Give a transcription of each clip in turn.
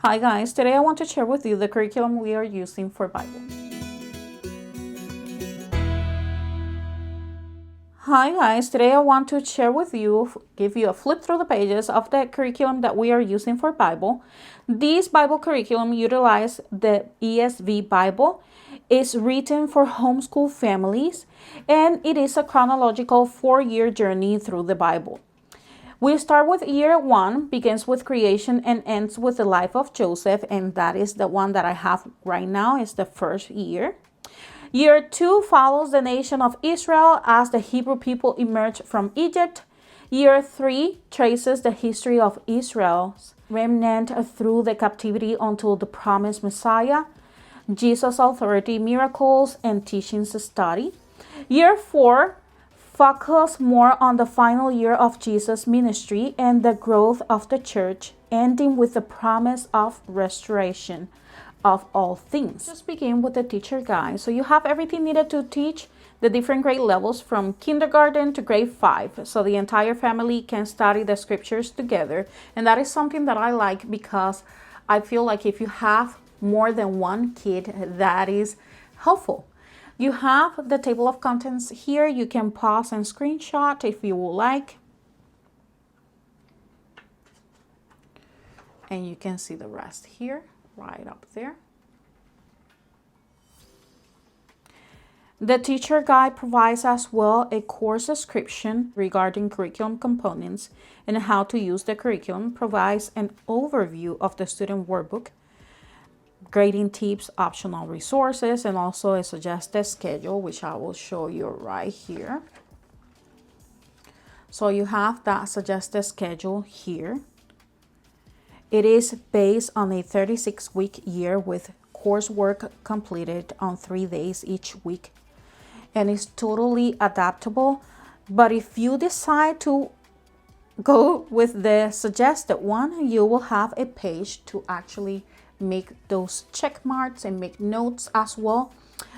Hi guys, today I want to share with you the curriculum we are using for Bible. Hi guys, today I want to share with you, give you a flip through the pages of the curriculum that we are using for Bible. This Bible curriculum utilizes the ESV Bible. It's written for homeschool families and it is a chronological 4-year journey through the Bible. We start with year 1, begins with creation and ends with the life of Joseph, and that is the one that I have right now, is the first year. Year 2 follows the nation of Israel as the Hebrew people emerge from Egypt. Year 3 traces the history of Israel's remnant through the captivity until the promised Messiah, Jesus' authority, miracles, and teachings study. Year 4 focus more on the final year of Jesus' ministry and the growth of the church, ending with the promise of restoration of all things. Just begin with the teacher guide. So you have everything needed to teach the different grade levels from kindergarten to grade 5. So the entire family can study the scriptures together. And that is something that I like because I feel like if you have more than one kid, that is helpful. You have the table of contents here. You can pause and screenshot if you would like. And you can see the rest here, right up there. The teacher guide provides as well a course description regarding curriculum components and how to use the curriculum, provides an overview of the student workbook, grading tips, optional resources, and also a suggested schedule, which I will show you right here. So you have that suggested schedule here. It is based on a 36-week year with coursework completed on 3 days each week, and is totally adaptable. But if you decide to go with the suggested one, you will have a page to actually make those check marks and make notes as well.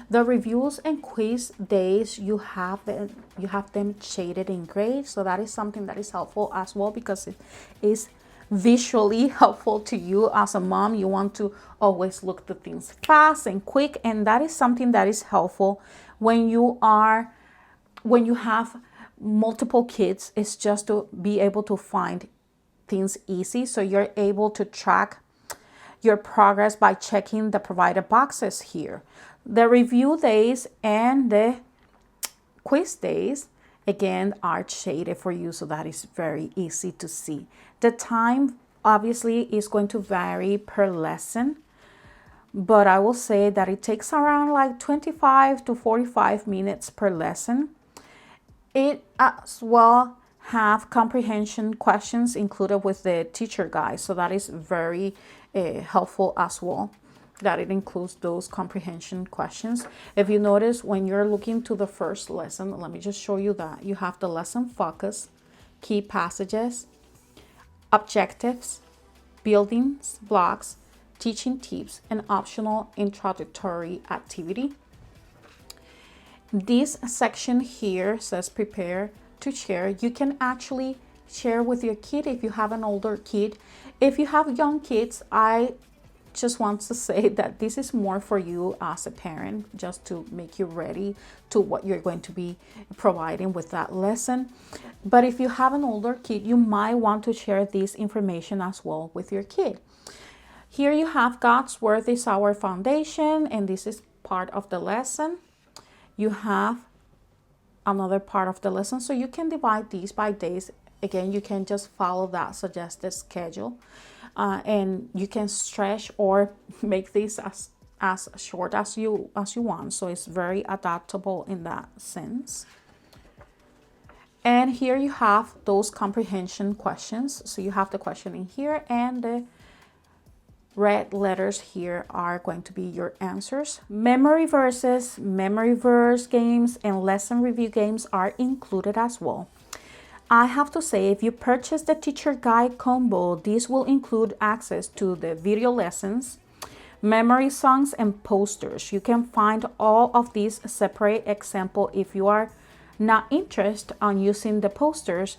The reviews and quiz days, you have them shaded in gray, so that is something that is helpful as well because it is visually helpful to you as a mom. You want to always look to things fast and quick, and that is something that is helpful when you have multiple kids. It's just to be able to find things easy, so you're able to track your progress by checking the provided boxes here. The review days and the quiz days, again, are shaded for you, so that is very easy to see. The time obviously is going to vary per lesson, but I will say that it takes around like 25 to 45 minutes per lesson. It as well have comprehension questions included with the teacher guide, so that is very helpful as well, that it includes those comprehension questions. If you notice, when you're looking to the first lesson, let me just show you that you have the lesson focus, key passages, objectives, building blocks, teaching tips, and optional introductory activity. This section here says prepare to share. You can actually share with your kid if you have an older kid. If you have young kids, I just want to say that this is more for you as a parent, just to make you ready to what you're going to be providing with that lesson. But if you have an older kid, you might want to share this information as well with your kid. Here you have God's Word is our foundation, and this is part of the lesson. You have another part of the lesson, so you can divide these by days. Again, you can just follow that suggested schedule, and you can stretch or make this as short as you want. So it's very adaptable in that sense. And here you have those comprehension questions. So you have the question in here, and the red letters here are going to be your answers. Memory verses, memory verse games, and lesson review games are included as well. I have to say, if you purchase the teacher guide combo, this will include access to the video lessons, memory songs, and posters. You can find all of these separate example if you are not interested on using the posters.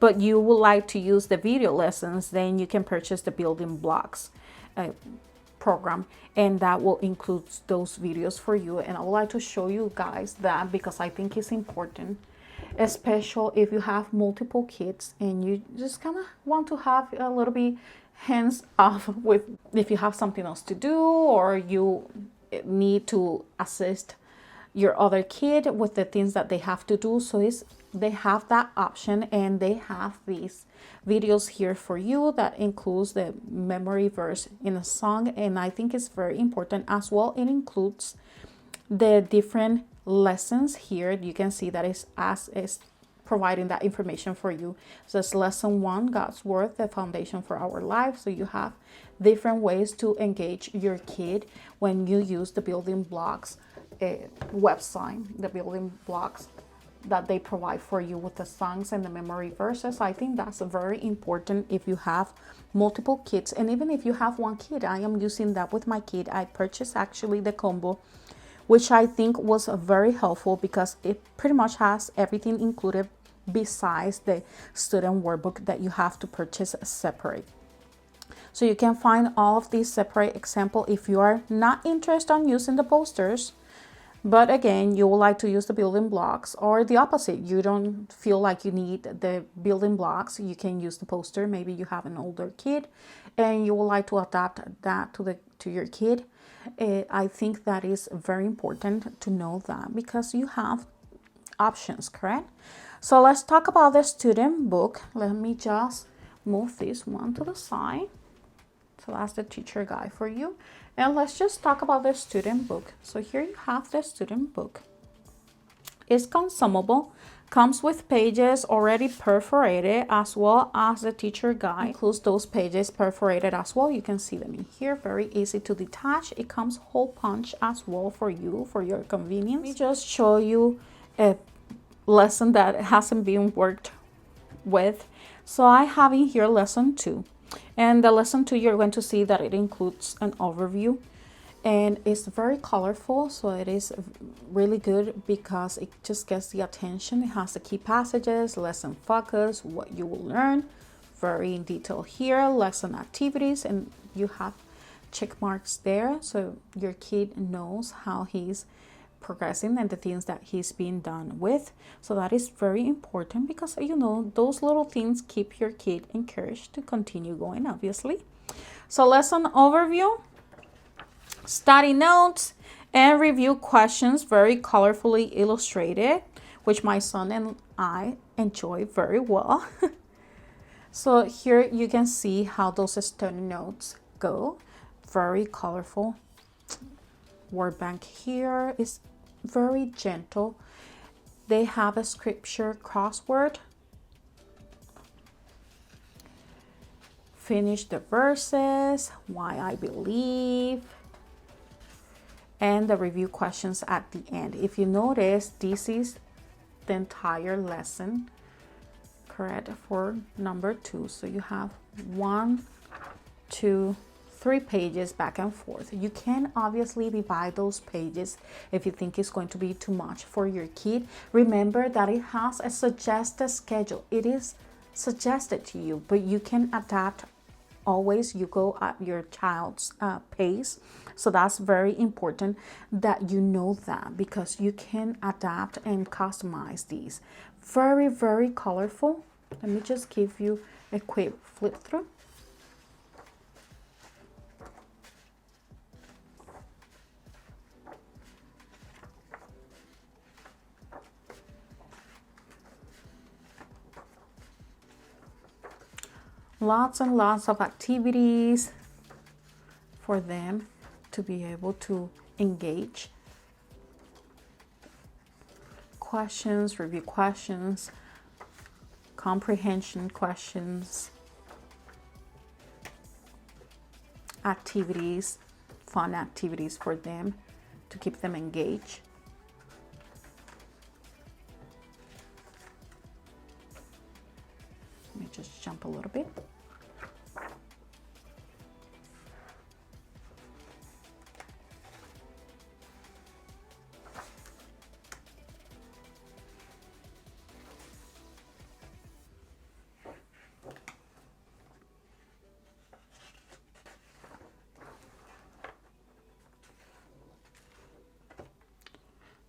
but you would like to use the video lessons, then you can purchase the building blocks program, and that will include those videos for you. And I would like to show you guys that because I think it's important, especially if you have multiple kids and you just kind of want to have a little bit hands off with, if you have something else to do or you need to assist your other kid with the things that they have to do. So they have that option, and they have these videos here for you that includes the memory verse in a song, and I think it's very important as well. It includes the different lessons here. You can see that is providing that information for you. So it's lesson 1, God's Word, the foundation for our life. So you have different ways to engage your kid when you use the building blocks website, the building blocks that they provide for you with the songs and the memory verses. I think that's very important if you have multiple kids, and even if you have one kid. I am using that with my kid. I purchased actually the combo, which I think was very helpful because it pretty much has everything included besides the student workbook that you have to purchase separate. So you can find all of these separate example if you are not interested in using the posters. But again, you would like to use the building blocks, or the opposite. You don't feel like you need the building blocks. You can use the poster. Maybe you have an older kid and you would like to adapt that to your kid. I think that is very important to know that because you have options, correct? So let's talk about the student book. Let me just move this one to the side. So that's the teacher guide for you. And let's just talk about the student book. So here you have the student book. It's consumable, comes with pages already perforated, as well as the teacher guide includes those pages perforated as well. You can see them in here, very easy to detach. It comes hole punch as well for you, for your convenience. Let me just show you a lesson that hasn't been worked with. So I have in here lesson 2. And the lesson 2, you're going to see that it includes an overview, and it's very colorful. So it is really good because it just gets the attention. It has the key passages, lesson focus, what you will learn, very in detail here, lesson activities, and you have check marks there. So your kid knows how he's progressing and the things that he's been done with. So that is very important because those little things keep your kid encouraged to continue going, obviously. So lesson overview, study notes, and review questions, very colorfully illustrated, which my son and I enjoy very well. So here you can see how those study notes go, very colorful. Word bank here is very gentle. They have a scripture crossword, finish the verses, why I believe, and the review questions at the end. If you notice, this is the entire lesson, correct, for number 2. So you have 1, 2, 3 pages back and forth. You can obviously divide those pages if you think it's going to be too much for your kid. Remember that it has a suggested schedule. It is suggested to you, but you can adapt always. You go at your child's pace. So that's very important that you know that, because you can adapt and customize these. Very, very colorful. Let me just give you a quick flip through. Lots and lots of activities for them to be able to engage. Questions, review questions, comprehension questions, activities, fun activities for them to keep them engaged. Let me just jump a little bit.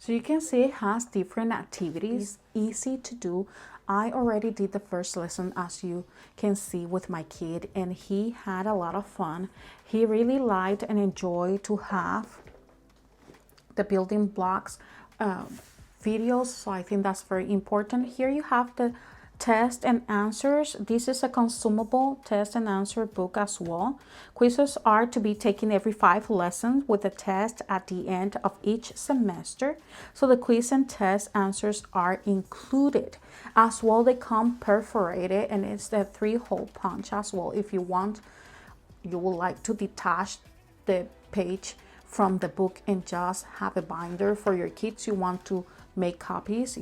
So you can see it has different activities, easy to do. I already did the first lesson, as you can see, with my kid, and he had a lot of fun. He really liked and enjoyed to have the building blocks videos, so I think that's very important. Here you have the test and answers. This is a consumable test and answer book as well. Quizzes are to be taken every 5 lessons with a test at the end of each semester. So the quiz and test answers are included as well. They come perforated, and it's the 3-hole punch as well. If you want, you would like to detach the page from the book and just have a binder for your kids, you want to make copies,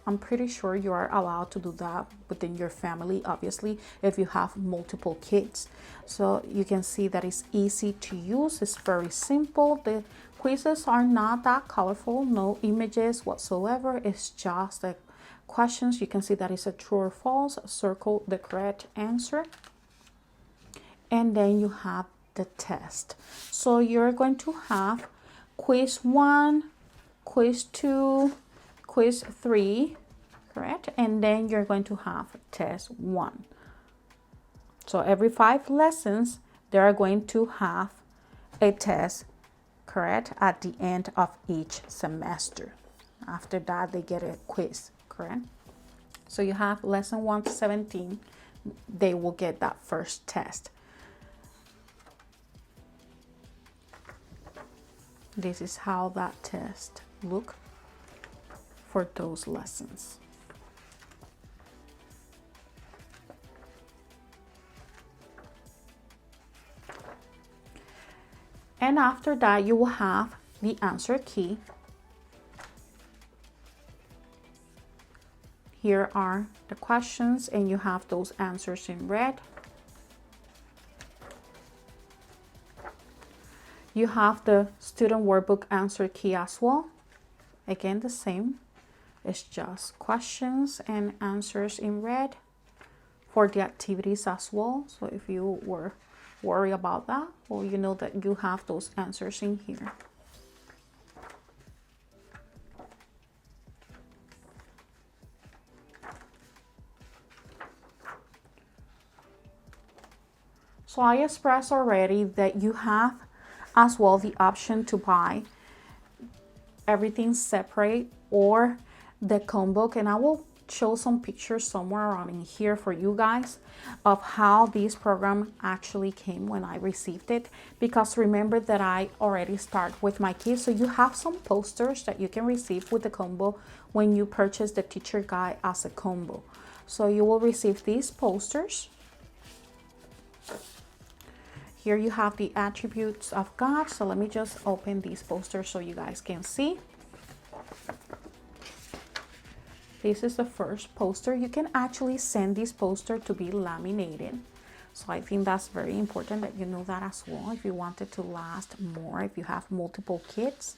I'm pretty sure you are allowed to do that within your family, obviously, if you have multiple kids. So you can see that it's easy to use. It's very simple. The quizzes are not that colorful, no images whatsoever. It's just the questions. You can see that it's a true or false. Circle the correct answer. And then you have the test. So you're going to have quiz 1, quiz 2, quiz 3, correct? And then you're going to have test 1. So every 5 lessons, they are going to have a test, correct, at the end of each semester. After that, they get a quiz, correct? So you have lesson 1 to 17, they will get that first test. This is how that test look for those lessons. And after that, you will have the answer key. Here are the questions, and you have those answers in red. You have the student workbook answer key as well. Again, the same. It's just questions and answers in red for the activities as well. So if you were worried about that, well, you know that you have those answers in here. So I expressed already that you have as well the option to buy everything separate or the combo, and I will show some pictures somewhere around in here for you guys of how this program actually came when I received it, because remember that I already start with my kids. So you have some posters that you can receive with the combo when you purchase the teacher guide as a combo. So you will receive these posters. Here you have the attributes of God. So let me just open these posters so you guys can see. This is the first poster. You can actually send this poster to be laminated. So I think that's very important that you know that as well, if you want it to last more, if you have multiple kids.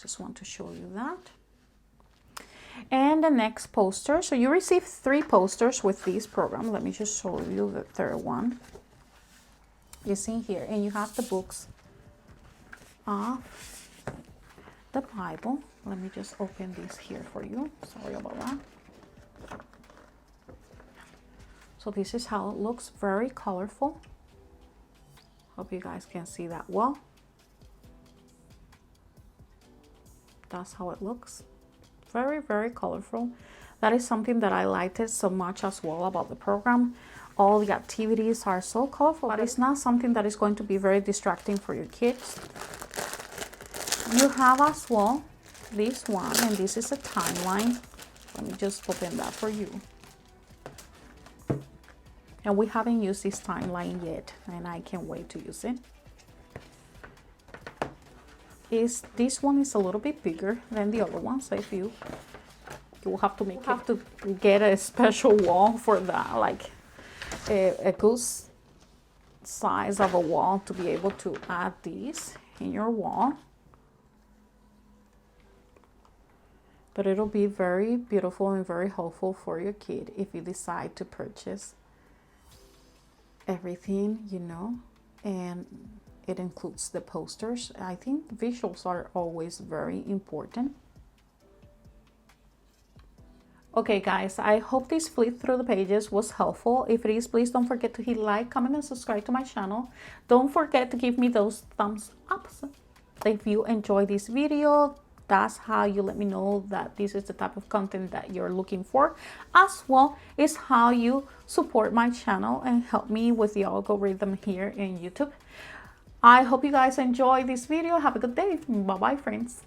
Just want to show you that. And the next poster. So you receive 3 posters with this program. Let me just show you the third one. You see here, and you have the books of the Bible. Let me just open this here for you. Sorry about that. So this is how it looks, very colorful. Hope you guys can see that well. That's how it looks. Very, very colorful. That is something that I liked it so much as well about the program. All the activities are so colorful, but it's not something that is going to be very distracting for your kids. You have as well this one, and this is a timeline. Let me just open that for you. And we haven't used this timeline yet, and I can't wait to use it. This one is a little bit bigger than the other one, so if you will have to get a special wall for that, like a good size of a wall to be able to add these in your wall. But it'll be very beautiful and very helpful for your kid if you decide to purchase everything, you know. And it includes the posters. I think visuals are always very important. Okay guys, I hope this flip through the pages was helpful. If it is, please don't forget to hit like, comment, and subscribe to my channel. Don't forget to give me those thumbs ups if you enjoy this video. That's how you let me know that this is the type of content that you're looking for. As well is how you support my channel and help me with the algorithm here in YouTube. I hope you guys enjoy this video. Have a good day. Bye bye, friends.